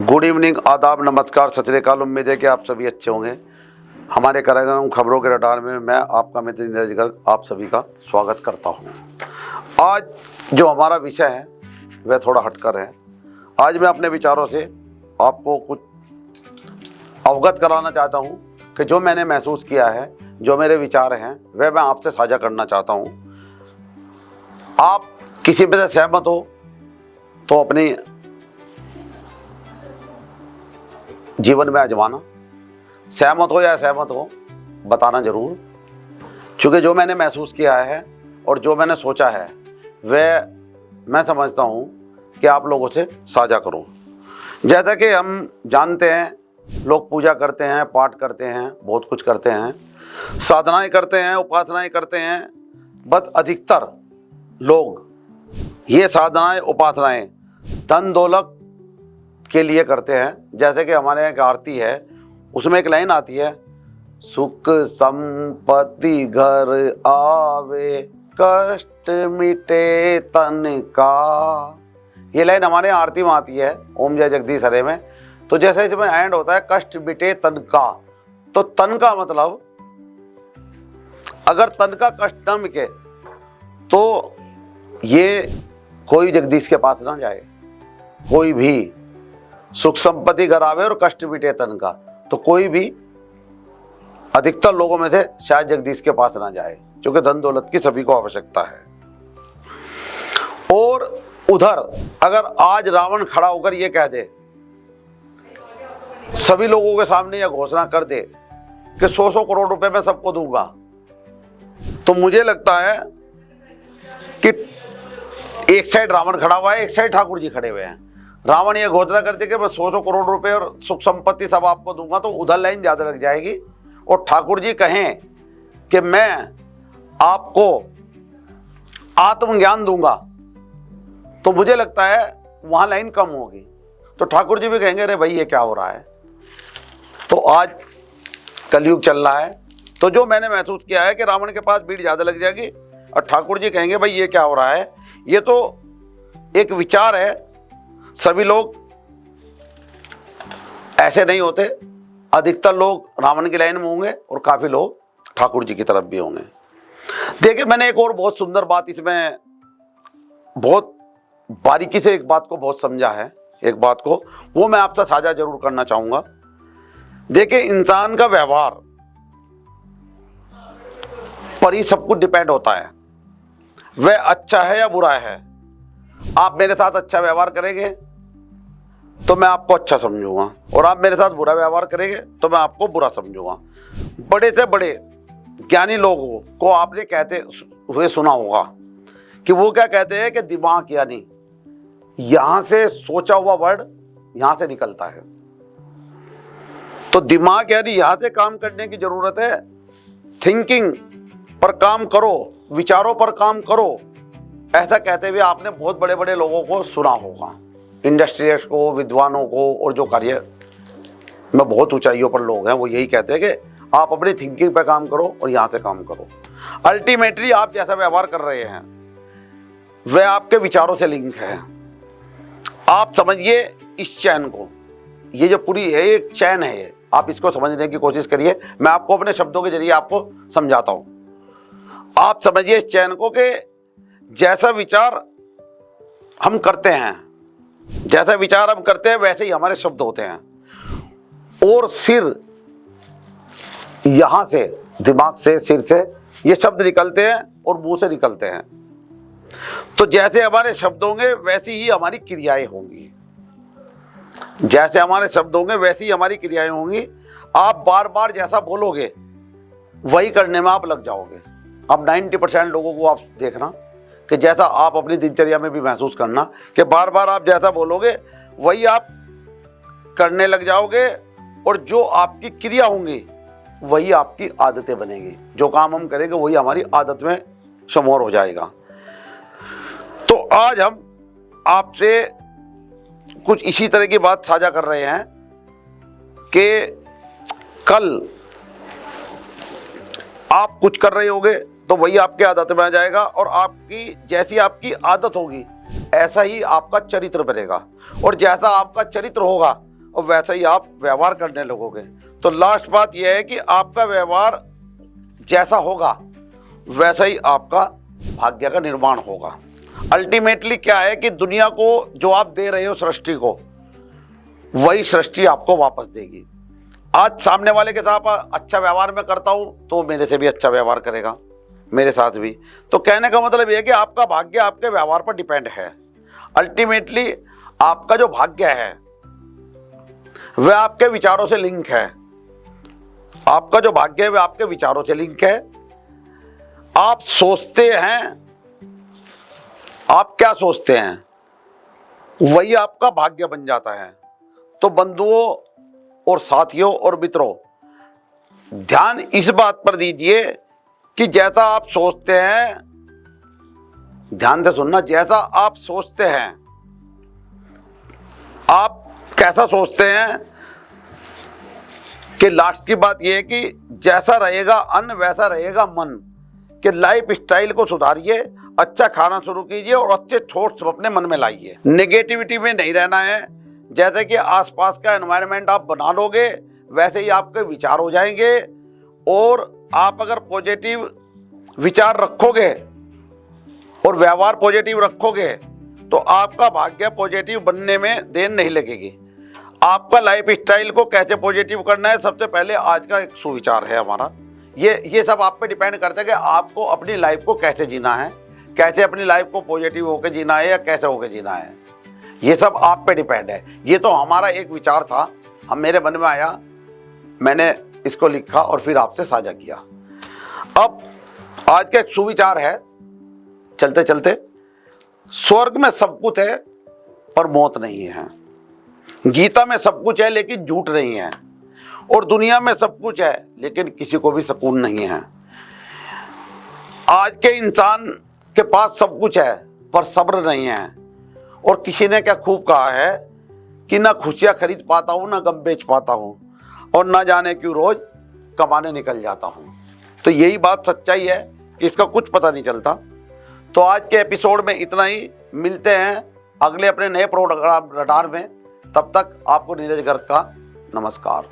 Good evening, आदाब, नमस्कार, सत श्री अकाल। उम्मीद है कि आप सभी अच्छे होंगे। हमारे कार्यक्रम खबरों के रडार में मैं आपका मित्र नीरज गर्ग आप सभी का स्वागत करता हूं। आज जो हमारा विषय है वह थोड़ा हटकर है। आज मैं अपने विचारों से आपको कुछ अवगत कराना चाहता हूं कि जो मैंने महसूस किया है, जो मेरे विचार हैं, वह मैं आपसे साझा करना चाहता हूं। आप किसी पे से सहमत हो तो अपनी जीवन में आजमाना, सहमत हो या असहमत हो बताना जरूर, क्योंकि जो मैंने महसूस किया है और जो मैंने सोचा है वह मैं समझता हूँ कि आप लोगों से साझा करूँ। जैसा कि हम जानते हैं, लोग पूजा करते हैं, पाठ करते हैं, बहुत कुछ करते हैं, साधनाएं करते हैं, उपासनाएं करते हैं। बस अधिकतर लोग ये साधनाएं उपासनाएं धन दौलत के लिए करते हैं। जैसे कि हमारे यहाँ एक आरती है, उसमें एक लाइन आती है, सुख संपत्ति घर आवे कष्ट मिटे तन का। ये लाइन हमारे यहाँ आरती में आती है, ओम जय जगदीश हरे में। तो जैसे इसमें एंड होता है कष्ट मिटे तन का, तो तन का मतलब अगर तन का कष्ट न मिटे तो ये कोई जगदीश के पास ना जाए। कोई भी सुख संपत्ति घर आवे और कष्ट मिटे तन का, तो कोई भी अधिकतर लोगों में से शायद जगदीश के पास ना जाए, क्योंकि धन दौलत की सभी को आवश्यकता है। और उधर अगर आज रावण खड़ा होकर ये कह दे, सभी लोगों के सामने यह घोषणा कर दे कि 100-100 करोड़ रुपए मैं सबको दूंगा, तो मुझे लगता है कि एक साइड रावण खड़ा हुआ है, एक साइड ठाकुर जी खड़े हुए हैं। रावण ये घोषणा करते कि मैं 100-100 करोड़ रुपए और सुख संपत्ति सब आपको दूंगा, तो उधर लाइन ज्यादा लग जाएगी। और ठाकुर जी कहें कि मैं आपको आत्मज्ञान दूंगा, तो मुझे लगता है वहां लाइन कम होगी। तो ठाकुर जी भी कहेंगे अरे भाई ये क्या हो रहा है। तो आज कलयुग चल रहा है, तो जो मैंने महसूस किया है कि रावण के पास भीड़ ज्यादा लग जाएगी और ठाकुर जी कहेंगे भाई ये क्या हो रहा है। ये तो एक विचार है, सभी लोग ऐसे नहीं होते। अधिकतर लोग रावण की लाइन में होंगे और काफी लोग ठाकुर जी की तरफ भी होंगे। देखिए, मैंने एक और बहुत सुंदर बात इसमें बहुत बारीकी से एक बात को बहुत समझा है, एक बात को वो मैं आपसे साझा जरूर करना चाहूंगा। देखिए, इंसान का व्यवहार पर ही सब कुछ डिपेंड होता है, वह अच्छा है या बुरा है। आप मेरे साथ अच्छा व्यवहार करेंगे तो मैं आपको अच्छा समझूंगा, और आप मेरे साथ बुरा व्यवहार करेंगे तो मैं आपको बुरा समझूंगा। बड़े से बड़े ज्ञानी लोगों को आपने कहते हुए सुना होगा कि वो क्या कहते हैं कि दिमाग यानी यहां से सोचा हुआ वर्ड यहां से निकलता है। तो दिमाग यानी यहां से काम करने की जरूरत है। थिंकिंग पर काम करो, विचारों पर काम करो, ऐसा कहते हुए आपने बहुत बड़े बड़े लोगों को सुना होगा, इंडस्ट्रियलिस्ट को, विद्वानों को, और जो कार्य में बहुत ऊंचाइयों पर लोग हैं वो यही कहते हैं कि आप अपनी थिंकिंग पर काम करो और यहां से काम करो। अल्टीमेटली आप जैसा व्यवहार कर रहे हैं वह आपके विचारों से लिंक है। आप समझिए इस चैन को, ये जो पूरी है एक चैन है, ये आप इसको समझने की कोशिश करिए। मैं आपको अपने शब्दों के जरिए आपको समझाता हूं। आप समझिए इस चैन को कि जैसा विचार हम करते हैं, जैसा विचार हम करते हैं वैसे ही हमारे शब्द होते हैं। और सिर यहां से, दिमाग से, सिर से ये शब्द निकलते हैं और मुंह से निकलते हैं। तो जैसे हमारे शब्द होंगे वैसी ही हमारी क्रियाएं होंगी, जैसे हमारे शब्द होंगे वैसी ही हमारी क्रियाएं होंगी। आप बार बार जैसा बोलोगे वही करने में आप लग जाओगे। अब 90% लोगों को आप देखना कि जैसा आप अपनी दिनचर्या में भी महसूस करना कि बार बार आप जैसा बोलोगे वही आप करने लग जाओगे, और जो आपकी क्रिया होंगी वही आपकी आदतें बनेगी। जो काम हम करेंगे वही हमारी आदत में समार हो जाएगा। तो आज हम आपसे कुछ इसी तरह की बात साझा कर रहे हैं कि कल आप कुछ कर रहे होगे तो वही आपके आदत में आ जाएगा, और आपकी जैसी आपकी आदत होगी ऐसा ही आपका चरित्र बनेगा, और जैसा आपका चरित्र होगा और वैसा ही आप व्यवहार करने लगोगे। तो लास्ट बात यह है कि आपका व्यवहार जैसा होगा वैसा ही आपका भाग्य का निर्माण होगा। अल्टीमेटली क्या है कि दुनिया को जो आप दे रहे हो सृष्टि को, वही सृष्टि आपको वापस देगी। आज सामने वाले के साथ अच्छा व्यवहार मैं करता हूं तो मेरे से भी अच्छा व्यवहार करेगा, मेरे साथ भी। तो कहने का मतलब यह है कि आपका भाग्य आपके व्यवहार पर डिपेंड है। अल्टीमेटली आपका जो भाग्य है वह आपके विचारों से लिंक है। आपका जो भाग्य है वह आपके विचारों से लिंक है। आप सोचते हैं, आप क्या सोचते हैं वही आपका भाग्य बन जाता है। तो बंधुओं और साथियों और मित्रों, ध्यान इस बात पर दीजिए कि जैसा आप सोचते हैं, ध्यान से सुनना, जैसा आप सोचते हैं, आप कैसा सोचते हैं कि लास्ट की बात यह है कि जैसा रहेगा अन्न वैसा रहेगा मन। कि लाइफ स्टाइल को सुधारिए, अच्छा खाना शुरू कीजिए और अच्छे थॉट्स अपने मन में लाइए। नेगेटिविटी में नहीं रहना है। जैसे कि आसपास का एनवायरनमेंट आप बना लोगे वैसे ही आपके विचार हो जाएंगे। और आप अगर पॉजिटिव विचार रखोगे और व्यवहार पॉजिटिव रखोगे तो आपका भाग्य पॉजिटिव बनने में देर नहीं लगेगी। आपका लाइफ स्टाइल को कैसे पॉजिटिव करना है, सबसे पहले आज का एक सुविचार है हमारा। ये सब आप पे डिपेंड करता है कि आपको अपनी लाइफ को कैसे जीना है, कैसे अपनी लाइफ को पॉजिटिव होकर जीना है या कैसे होकर जीना है। ये सब आप पे डिपेंड है। ये तो हमारा एक विचार था, हम मेरे मन में आया, मैंने इसको लिखा और फिर आपसे साझा किया। अब आज का एक सुविचार है, चलते चलते, स्वर्ग में सब कुछ है पर मौत नहीं है। गीता में सब कुछ है लेकिन झूठ नहीं है। और दुनिया में सब कुछ है लेकिन किसी को भी सुकून नहीं है। आज के इंसान के पास सब कुछ है पर सब्र नहीं है। और किसी ने क्या खूब कहा है कि ना खुशियां खरीद पाता हूं ना गम बेच पाता हूं और ना जाने क्यों रोज कमाने निकल जाता हूं। तो यही बात सच्चाई है कि इसका कुछ पता नहीं चलता। तो आज के एपिसोड में इतना ही। मिलते हैं अगले अपने नए प्रोग्राम रडार में। तब तक आपको नीरज गर्ग का नमस्कार।